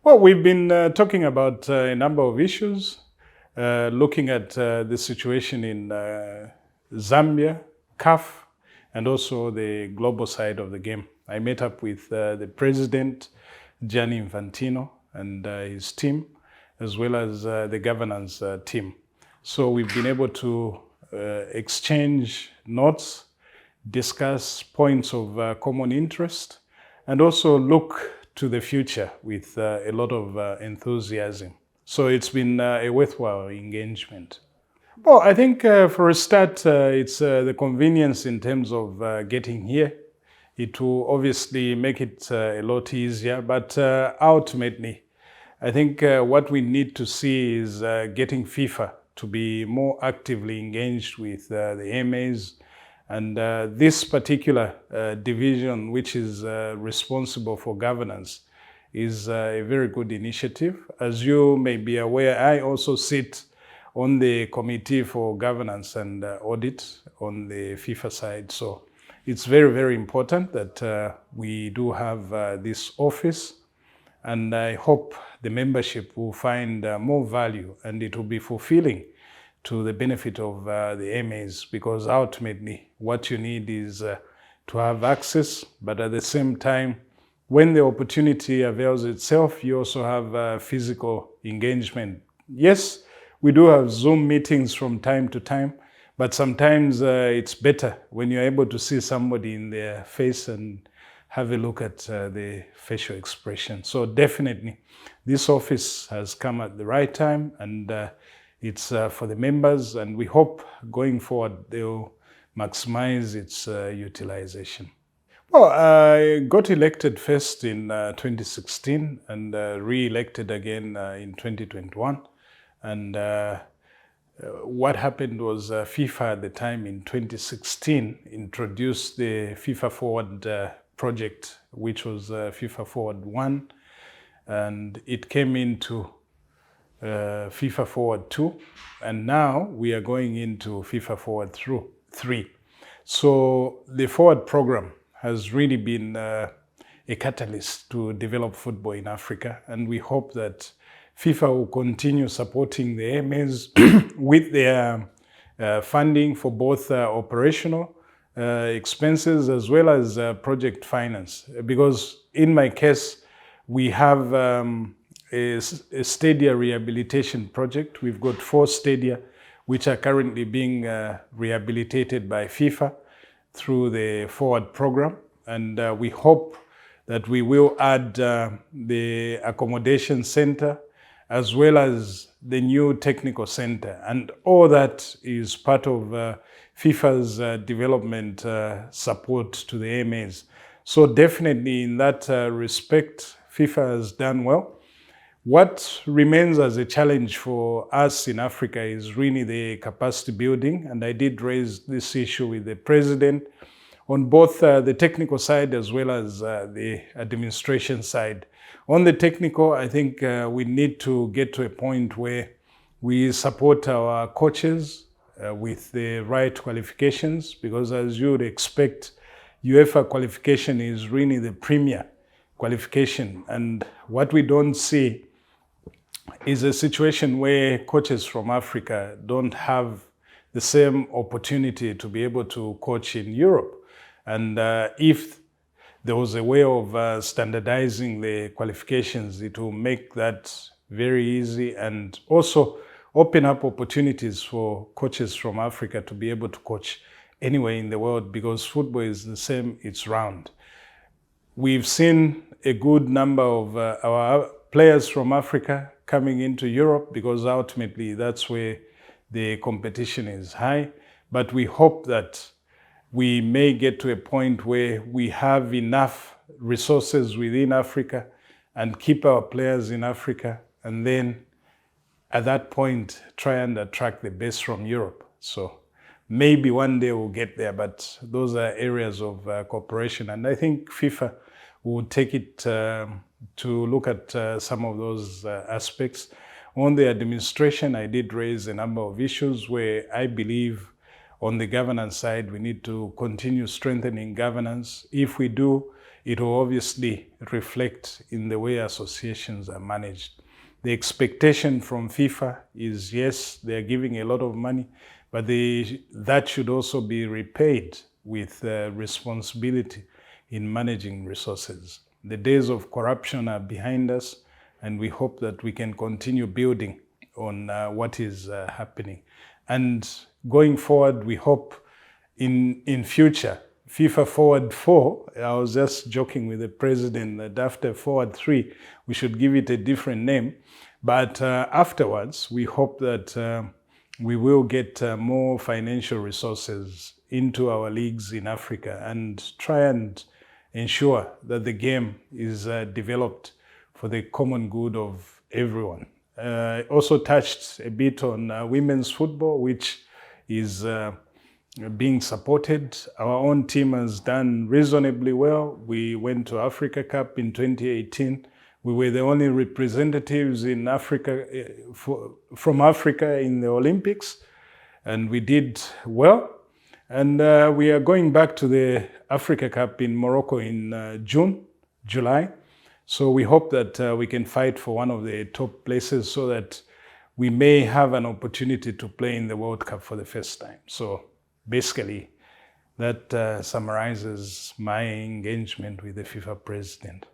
Well, we've been talking about a number of issues, looking at the situation in Zambia, CAF, and also the global side of the game. I met up with the president, Gianni Infantino, and his team, as well as the governance team. So we've been able to exchange notes, discuss points of common interest, and also look to the future with a lot of enthusiasm. So it's been a worthwhile engagement. Well, I think for a start, it's the convenience in terms of getting here. It will obviously make it a lot easier, but ultimately, I think what we need to see is getting FIFA to be more actively engaged with the AMAs, and this particular division, which is responsible for governance, is a very good initiative. As you may be aware, I also sit on the Committee for Governance and Audit on the FIFA side. So it's very, very important that we do have this office, and I hope the membership will find more value and it will be fulfilling to the benefit of the MAs, because ultimately what you need is to have access, but at the same time, when the opportunity avails itself, you also have physical engagement. Yes, we do have Zoom meetings from time to time, but sometimes it's better when you're able to see somebody in their face and have a look at the facial expression. So definitely, this office has come at the right time, and it's for the members, and we hope going forward they'll maximize its utilization. Well, I got elected first in 2016 and re-elected again in 2021. And what happened was FIFA at the time in 2016 introduced the FIFA Forward project, which was FIFA Forward 1, and it came into FIFA Forward 2, and now we are going into FIFA Forward 3. So the Forward program has really been a catalyst to develop football in Africa, and we hope that FIFA will continue supporting the AMAs with their funding for both operational expenses as well as project finance. Because in my case, we have a stadia rehabilitation project. We've got 4 stadia which are currently being rehabilitated by FIFA through the Forward program. And we hope that we will add the accommodation center as well as the new technical center. And all that is part of FIFA's development support to the AMAs. So definitely in that respect, FIFA has done well. What remains as a challenge for us in Africa is really the capacity building. And I did raise this issue with the president on both the technical side as well as the administration side. On the technical, I think we need to get to a point where we support our coaches with the right qualifications, because as you would expect, UEFA qualification is really the premier qualification. And what we don't see is a situation where coaches from Africa don't have the same opportunity to be able to coach in Europe. And if there was a way of standardizing the qualifications, it will make that very easy and also open up opportunities for coaches from Africa to be able to coach anywhere in the world, because football is the same, it's round. We've seen a good number of our players from Africa coming into Europe, because ultimately that's where the competition is high. But we hope that we may get to a point where we have enough resources within Africa and keep our players in Africa, and then at that point try and attract the best from Europe. So maybe one day we'll get there, but those are areas of cooperation. And I think FIFA will take it to look at some of those aspects. On the administration, I did raise a number of issues where I believe on the governance side, we need to continue strengthening governance. If we do, it will obviously reflect in the way associations are managed. The expectation from FIFA is, yes, they're giving a lot of money, but that should also be repaid with responsibility in managing resources. The days of corruption are behind us, and we hope that we can continue building on what is happening. And going forward, we hope in future, FIFA Forward 4, I was just joking with the president that after Forward 3, we should give it a different name. But afterwards, we hope that we will get more financial resources into our leagues in Africa and try and ensure that the game is developed for the common good of everyone. Also touched a bit on women's football, which is being supported. Our own team has done reasonably well. We went to Africa Cup in 2018. We were the only representatives in Africa from Africa in the Olympics, and we did well. And we are going back to the Africa Cup in Morocco in July. So we hope that we can fight for one of the top places so that we may have an opportunity to play in the World Cup for the first time. So basically, that summarizes my engagement with the FIFA president.